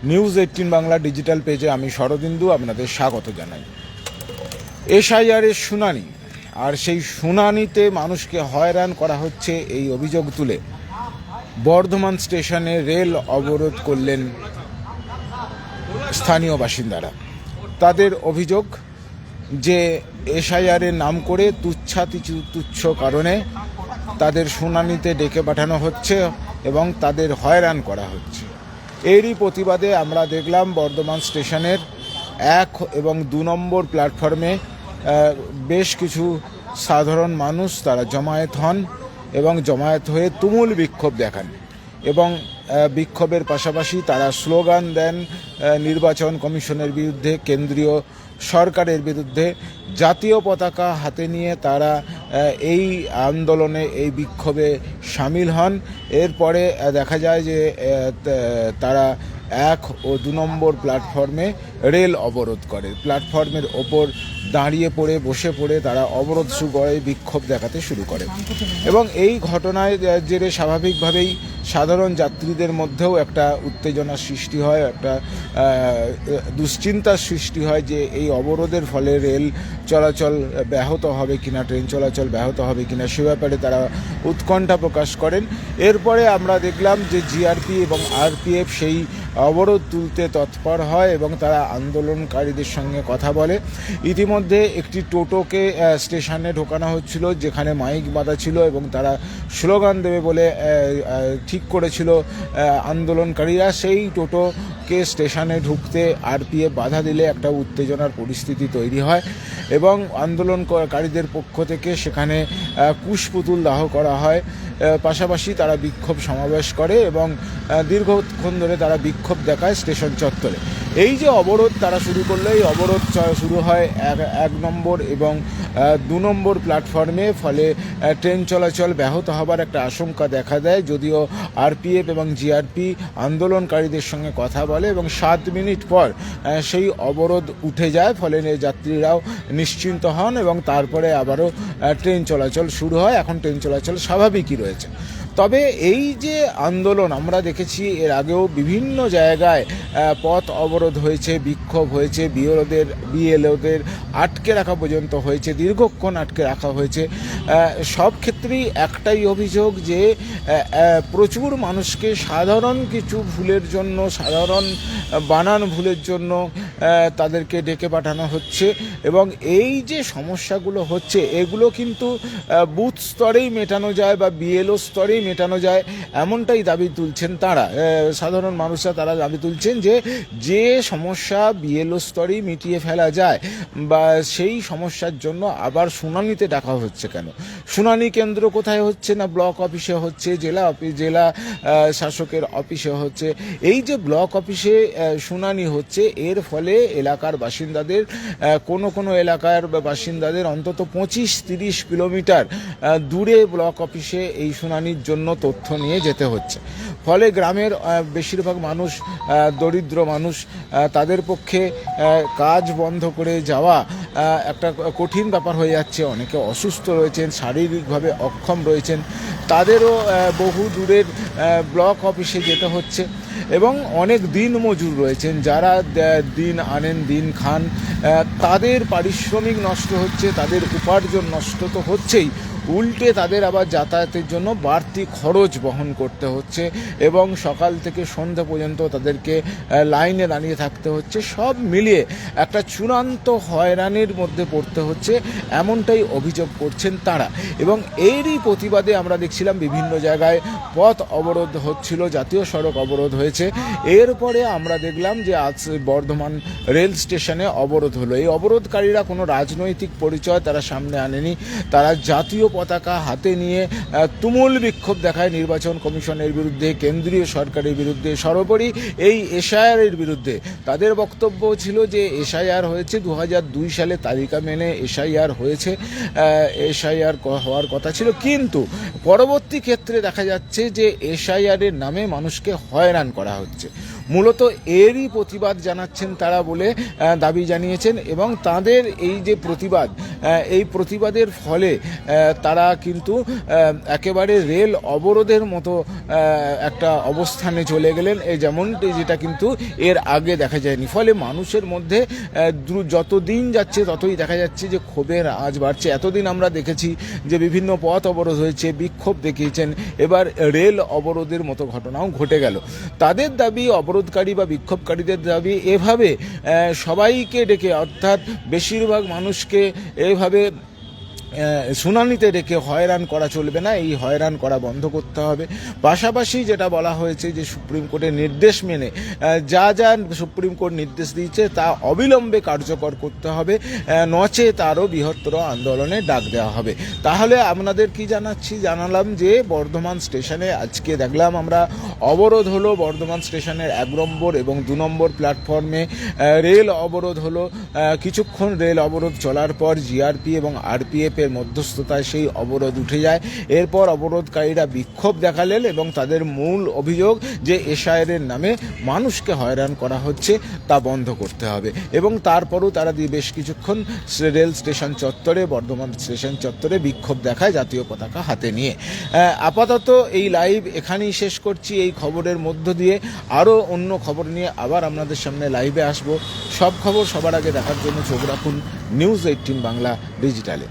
News 18 Bangla digital পেজে আমি শরদিন্দু আপনাদের স্বাগত জানাই। এসআইআরের শুনানি, আর সেই শুনানিতে মানুষকে হয়রান করা হচ্ছে এই অভিযোগ তুলে বর্ধমান স্টেশনে রেল অবরোধ করলেন স্থানীয় বাসিন্দারা। তাদের অভিযোগ যে এসআইআরের নাম করে তুচ্ছ কারণে তাদের শুনানিতে ডেকে পাঠানো হচ্ছে এবং তাদের হয়রান করা হচ্ছে। এরই প্রতিবাদে আমরা দেখলাম বর্ধমান স্টেশনের 1 এবং 2 নম্বর প্ল্যাটফর্মে বেশ কিছু সাধারণ মানুষ তারা জমায়েত হন এবং জমায়েত হয়ে তুমুল বিক্ষোভ দেখান এবং বিক্ষোভের পাশাপাশি তারা স্লোগান দেন নির্বাচন কমিশনের বিরুদ্ধে, কেন্দ্রীয় সরকারের বিরুদ্ধে। জাতীয় পতাকা হাতে নিয়ে তারা এই আন্দোলনে, এই বিক্ষোভে সামিল হন। এরপরে দেখা যায় যে তারা 1 ও 2 নম্বর প্ল্যাটফর্মে রেল অবরোধ করে। প্ল্যাটফর্মের ওপর দাঁড়িয়ে পড়ে, বসে পড়ে তারা অবরোধ শুরু করে, বিক্ষোভ দেখাতে শুরু করে এবং এই ঘটনায় জেরে স্বাভাবিকভাবেই সাধারণ যাত্রীদের মধ্যেও একটা উত্তেজনার সৃষ্টি হয়, একটা দুশ্চিন্তার সৃষ্টি হয় যে এই অবরোধের ফলে রেল চলাচল ব্যাহত হবে কিনা, ট্রেন চলাচল ব্যাহত হবে কিনা, সে ব্যাপারে তারা উৎকণ্ঠা প্রকাশ করেন। এরপরে আমরা দেখলাম যে জিআরপি এবং আরপিএফ সেই অবরোধ তুলতে তৎপর হয় এবং তারা আন্দোলনকারীদের সঙ্গে কথা বলে। ইতিমধ্যে একটি টোটোকে স্টেশনে ঢোকানো হচ্ছিল, যেখানে মাইক বাঁধা ছিল এবং তারা স্লোগান দেবে বলে ঠিক করেছিল আন্দোলনকারীরা। সেই টোটোকে স্টেশনে ঢুকতে আরপিএফ বাধা দিলে একটা উত্তেজনার পরিস্থিতি তৈরি হয় এবং আন্দোলনকারীদের পক্ষ থেকে সেখানে কুশপুতুল দাহ করা হয়। পাশাপাশি তারা বিক্ষোভ সমাবেশ করে এবং দীর্ঘক্ষণ ধরে তারা বিক্ষোভ দেখায় স্টেশন চত্বরে। এই যে অবরোধ তারা শুরু করলো, এই অবরোধ শুরু হয় 1 নম্বর এবং 2 নম্বর প্ল্যাটফর্মে। ফলে ট্রেন চলাচল ব্যাহত হবার একটা আশঙ্কা দেখা দেয়। যদিও আরপিএফ এবং জিআরপি আন্দোলনকারীদের সঙ্গে কথা বলে এবং 7 মিনিট পর সেই অবরোধ উঠে যায়। ফলে যাত্রীরাও নিশ্চিন্ত হন এবং তারপরে আবারও ট্রেন চলাচল শুরু হয়। এখন ট্রেন চলাচল স্বাভাবিকই রয়েছে। তবে এই যে আন্দোলন আমরা দেখেছি, এর আগেও বিভিন্ন জায়গায় পথ অবরোধ হয়েছে, বিক্ষোভ হয়েছে, বিএলওদের আটকে রাখা পর্যন্ত হয়েছে, দীর্ঘক্ষণ আটকে রাখা হয়েছে। সব ক্ষেত্রেই একটাই অভিযোগ যে প্রচুর মানুষকে সাধারণ কিছু ভুলের জন্য, সাধারণ বানান ভুলের জন্য তাদেরকে ডেকে পাঠানো হচ্ছে এবং এই যে সমস্যাগুলো হচ্ছে এগুলো কিন্তু বুথ স্তরেই মেটানো যায় বা বিএলও স্তরেই মেটানো যায়, এমনটাই দাবি তুলছেন তারা। সাধারণ মানুষরা তারা দাবি তুলছেন যে সমস্যা বিএলও স্তরেই মিটিয়ে ফেলা যায় বা সেই সমস্যার জন্য আবার শুনানিতে ডাকা হচ্ছে কেন? শুনানি কেন্দ্র কোথায় হচ্ছে না? ব্লক অফিসে হচ্ছে, জেলা শাসকের অফিসে হচ্ছে। এই যে ব্লক অফিসে শুনানি হচ্ছে, এর ফলে এলাকার বাসিন্দাদের, কোনো এলাকার বাসিন্দাদের অন্তত 25-30 কিলোমিটার দূরে ব্লক অফিসে এই শুনানির জন্য তথ্য নিয়ে যেতে হচ্ছে। ফলে গ্রামের বেশিরভাগ মানুষ, দরিদ্র মানুষ, তাদের পক্ষে কাজ বন্ধ করে যাওয়া একটা কঠিন ব্যাপার হয়ে যাচ্ছে। অনেকে অসুস্থ রয়েছেন, শারীরিকভাবে অক্ষম রয়েছেন, তাদেরও বহু দূরের ব্লক অফিসে যেতে হচ্ছে এবং অনেক দিন মজুর রয়েছেন যারা দিন আনেন দিন খান, তাদের পারিশ্রমিক নষ্ট হচ্ছে, তাদের উপার্জন নষ্ট তো হচ্ছেই, উল্টে তাদের আবার যাতায়াতের জন্য বাড়তি খরচ বহন করতে হচ্ছে এবং সকাল থেকে সন্ধ্যা পর্যন্ত তাদেরকে লাইনে দাঁড়িয়ে থাকতে হচ্ছে। সব মিলিয়ে একটা চূড়ান্ত হয়রানির মধ্যে পড়তে হচ্ছে, এমনটাই অভিযোগ করছেন তারা। এবং এরই প্রতিবাদে আমরা দেখছিলাম বিভিন্ন জায়গায় পথ অবরোধ হচ্ছিল, জাতীয় সড়ক অবরোধ হয়েছে। এরপরে আমরা দেখলাম যে আজ বর্ধমান রেল স্টেশনে অবরোধ হলো। এই অবরোধকারীরা কোনো রাজনৈতিক পরিচয় তারা সামনে আনেনি, তারা জাতীয় পতাকা হাতে নিয়ে তুমুল বিক্ষোভ দেখায় নির্বাচন কমিশনের বিরুদ্ধে, কেন্দ্রীয় সরকারের বিরুদ্ধে, সর্বোপরি এই এসআইআরের বিরুদ্ধে। তাদের বক্তব্য ছিল যে এসআইআর হয়েছে 2002 সালে, তালিকা মেনে এসআইআর হয়েছে, এসআইআর হওয়ার কথা ছিল, কিন্তু পরবর্তী ক্ষেত্রে দেখা যাচ্ছে যে এসআইআরের নামে মানুষকে হয়রান করা হচ্ছে। মূলত এরই প্রতিবাদ জানাচ্ছেন তারা বলে দাবি জানিয়েছেন। এবং তাদের এই যে প্রতিবাদ, এই প্রতিবাদের ফলে তারা কিন্তু একেবারে রেল অবরোধের মতো একটা অবস্থানে চলে গেলেন, যেমনটি যেটা কিন্তু এর আগে দেখা যায়নি। ফলে মানুষের মধ্যে যত দিন যাচ্ছে ততই দেখা যাচ্ছে যে ক্ষোভের আঁচ বাড়ছে। এতদিন আমরা দেখেছি যে বিভিন্ন পথ অবরোধ হয়েছে, বিক্ষোভ দেখিয়েছেন, এবার রেল অবরোধের মতো ঘটনাও ঘটে গেল। তাদের দাবি, অবরোধকারী বা বিক্ষোভকারীদের দাবি, এভাবে সবাইকে ডেকে, অর্থাৎ বেশিরভাগ মানুষকে এভাবে শুনানিতে রেখে হয়রান করা চলবে না, এই হয়রান করা বন্ধ করতে হবে। পাশাপাশি যেটা বলা হয়েছে যে সুপ্রিম কোর্টের নির্দেশ মেনে যা যা সুপ্রিম কোর্ট নির্দেশ দিয়েছে তা অবিলম্বে কার্যকর করতে হবে, নচে তারও বৃহত্তর আন্দোলনের ডাক দেওয়া হবে। তাহলে আপনাদের কি জানালাম যে বর্ধমান স্টেশনে আজকে দেখলাম আমরা অবরোধ হলো। বর্ধমান স্টেশনের 1 নম্বর এবং 2 নম্বর প্ল্যাটফর্মে রেল অবরোধ হলো। কিছুক্ষণ রেল অবরোধ চলার পর জিআরপি এবং আরপিএফ মধ্যস্থতায় সেই অবরোধ উঠে যায়। এরপর অবরোধকারীরা বিক্ষোভ দেখালেন এবং তাদের মূল অভিযোগ যে এসআইআরের নামে মানুষকে হয়রান করা হচ্ছে, তা বন্ধ করতে হবে। এবং তারপরও তারা বেশ কিছুক্ষণ রেল স্টেশন চত্বরে, বর্ধমান স্টেশন চত্বরে বিক্ষোভ দেখায় জাতীয় পতাকা হাতে নিয়ে। আপাতত এই লাইভ এখানেই শেষ করছি। এই খবরের মধ্য দিয়ে আরও অন্য খবর নিয়ে আবার আপনাদের সামনে লাইভে আসব। সব খবর সবার আগে দেখার জন্য চোখ রাখুন নিউজ 18 বাংলা ডিজিটালে।